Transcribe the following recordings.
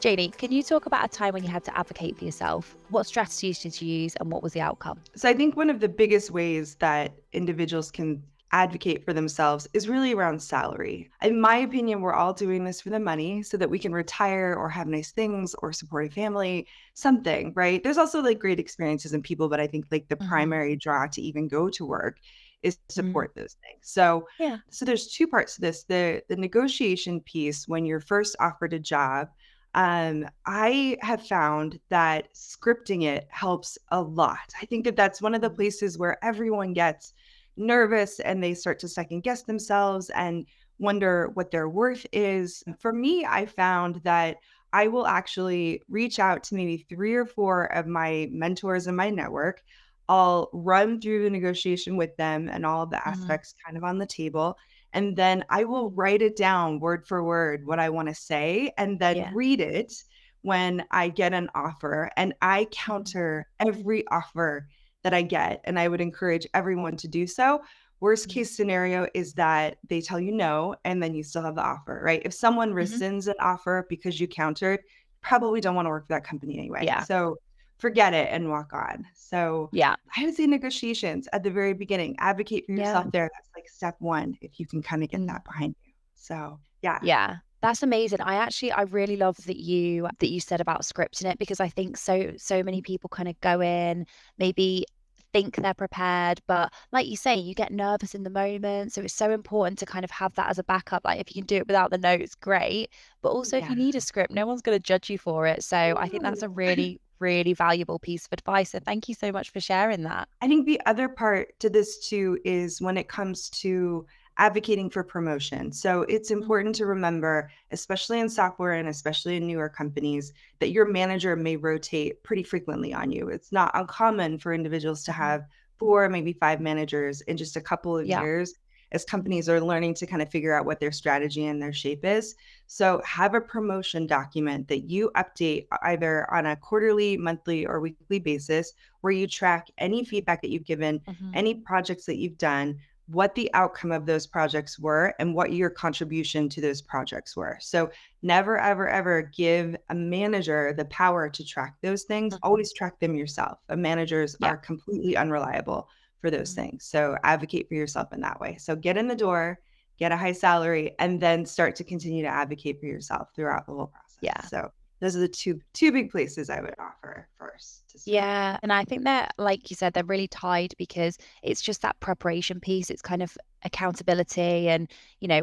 Janie, can you talk about a time when you had to advocate for yourself? What strategies did you use and what was the outcome? So I think one of the biggest ways that individuals can advocate for themselves is really around salary. In my opinion, we're all doing this for the money so that we can retire or have nice things or support a family, something, right? There's also like great experiences in people, but I think like the Hmm. primary draw to even go to work is to Mm. support those things. Yeah. So there's two parts to this. The negotiation piece when you're first offered a job, I have found that scripting it helps a lot. I think that that's one of the Mm. places where everyone gets nervous and they start to second guess themselves and wonder what their worth is. For me, I found that I will actually reach out to maybe three or four of my mentors in my network. I'll run through the negotiation with them and all of the Mhm. aspects kind of on the table. And then I will write it down word for word what I want to say and then Yeah. read it when I get an offer. And I Mhm. counter every offer that I get. And I would encourage everyone to do so. Worst Mm. case scenario is that they tell you no, and then you still have the offer, right? If someone Mhm. rescinds an offer because you countered, probably don't want to work for that company anyway. Yeah. So forget it and walk on. So Yeah. I would say negotiations at the very beginning. Advocate for Yeah. yourself there. That's like step one if you can kind of get Mm. that behind you. So yeah. Yeah. That's amazing. I really love that you said about scripting it because I think so many people kind of go in, maybe think they're prepared, but like you say, you get nervous in the moment. So it's so important to kind of have that as a backup. Like if you can do it without the notes, great. But also if Yeah. you need a script, no one's going to judge you for it. So I think that's a really, really valuable piece of advice. So thank you so much for sharing that. I think the other part to this too is when it comes to advocating for promotion. So it's Mm. important to remember, especially in software and especially in newer companies, that your manager may rotate pretty frequently on you. It's not uncommon for individuals to Mhm. have four, maybe five managers in just a couple of Yeah. years as companies are learning to kind of figure out what their strategy and their shape is. So have a promotion document that you update either on a quarterly, monthly, or weekly basis where you track any feedback that you've given, Mhm. any projects that you've done, what the outcome of those projects were, and what your contribution to those projects were. So never, ever, ever give a manager the power to track those things. Mhm. Always track them yourself. Managers Yeah. are completely unreliable for those Mm. things. So advocate for yourself in that way. So get in the door, get a high salary, and then start to continue to advocate for yourself throughout the whole process. Yeah. So those are the two big places I would offer first to start. Yeah, and I think they're like you said, they're really tied because it's just that preparation piece. It's kind of accountability and,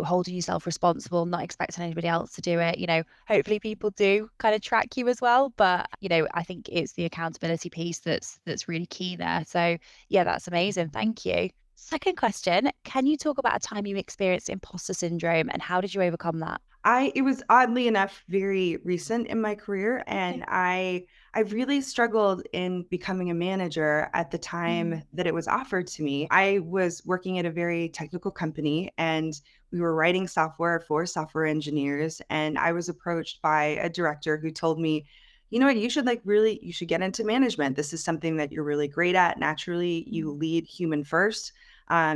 holding yourself responsible, not expecting anybody else to do it. Hopefully people do kind of track you as well, but I think it's the accountability piece that's really key there. So yeah, that's amazing. Thank you. Second question, can you talk about a time you experienced imposter syndrome and how did you overcome that? It was oddly enough very recent in my career, and Okay. I really struggled in becoming a manager at the Mm. time that it was offered to me. I was working at a very technical company, and we were writing software for software engineers, and I was approached by a director who told me, "You know what? You should get into management. This is something that you're really great at. Naturally, you Mm. lead human first.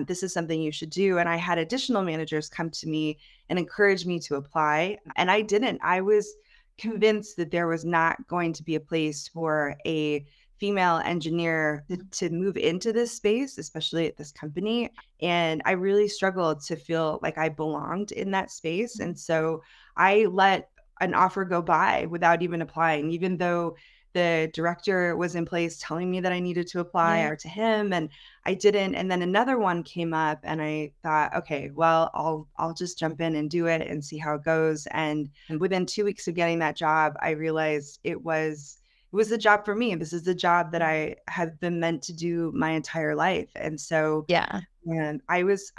This is something you should do." And I had additional managers come to me and encouraged me to apply. And I didn't. I was convinced that there was not going to be a place for a female engineer to move into this space, especially at this company. And I really struggled to feel like I belonged in that space. Mm. And so I let an offer go by without even applying, even though the director was in place telling me that I needed to apply Yeah. or to him. And I didn't, and then another one came up and I thought, "Okay, well, I'll just jump in and do it and see how it goes." And within 2 weeks of getting that job, I realized it was the job for me. This is the job that Mm. I have been meant to do my entire life. And so, Yeah. and I was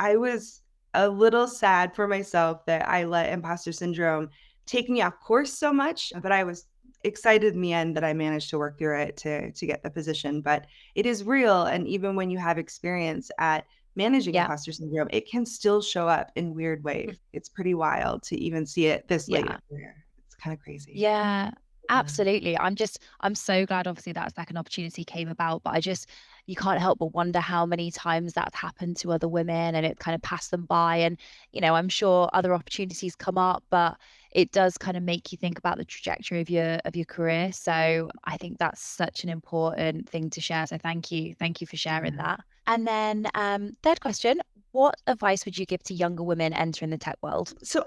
a little sad for myself that I let imposter syndrome take me off course so much, but I was excited in the end that I managed to work through it to get the position. But it is real, and even when you have experience at managing Yeah. imposter syndrome, it can still show up in weird ways. Mm. It's pretty wild to even see it this late in Yeah. career. It's kinda crazy. Yeah. Yeah. Absolutely. I'm so glad obviously that second opportunity came about, but you can't help but wonder how many times that's happened to other women and it kind of passed them by. And, I'm sure other opportunities come up, but it does kind of make you think about the trajectory of your career. So I think that's such an important thing to share. So thank you. Thank you for sharing Yeah. that. And then third question, what advice would you give to younger women entering the tech world? So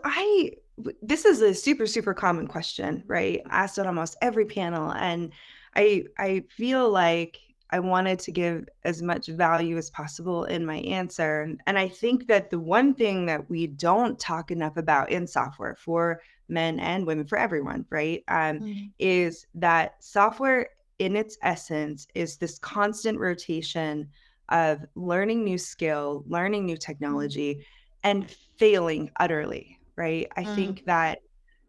this is a super, super common question, right? Asked on almost every panel. And I feel like I wanted to give as much value as possible in my answer. And I think that the one thing that we don't talk enough about in software for men and women, for everyone, right? Mm, Is that software in its essence is this constant rotation of learning new skill, learning new mm, technology, and failing utterly, right? I mm, think that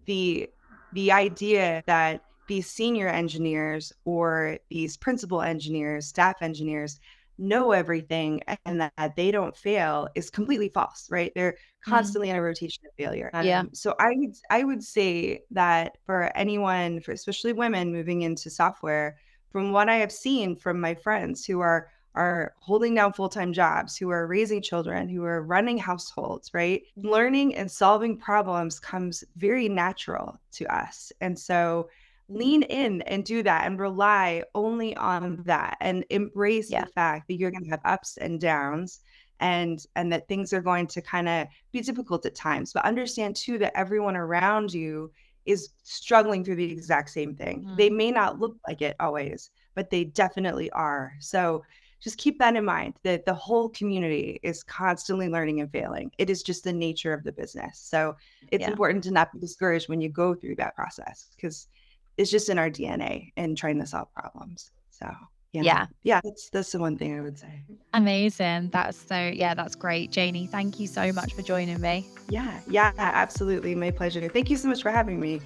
the the idea that these senior engineers or these principal engineers, staff engineers know everything and that they don't fail is completely false, right? They're mm. constantly in a rotation of failure. Yeah. So I would say that for anyone, for especially women moving into software, from what I have seen from my friends who are holding down full-time jobs, who are raising children, who are running households, right? Learning and solving problems comes very natural to us. And so lean in and do that and rely only on that and embrace the Yeah. fact that you're going to have ups and downs and that things are going to kind of be difficult at times, but understand too that everyone around you is struggling through the exact same thing. They Mm. may not look like it always, but they definitely are. So just keep that in mind that the whole community is constantly learning and failing. It is just the nature of the business. So it's Yeah. important to not be discouraged when you go through that process because it's just in our DNA and trying to solve problems. So Yeah. yeah, that's the one thing I would say. Amazing. Yeah, that's great. Janie, thank you so much for joining me. Yeah, absolutely. My pleasure. Thank you so much for having me.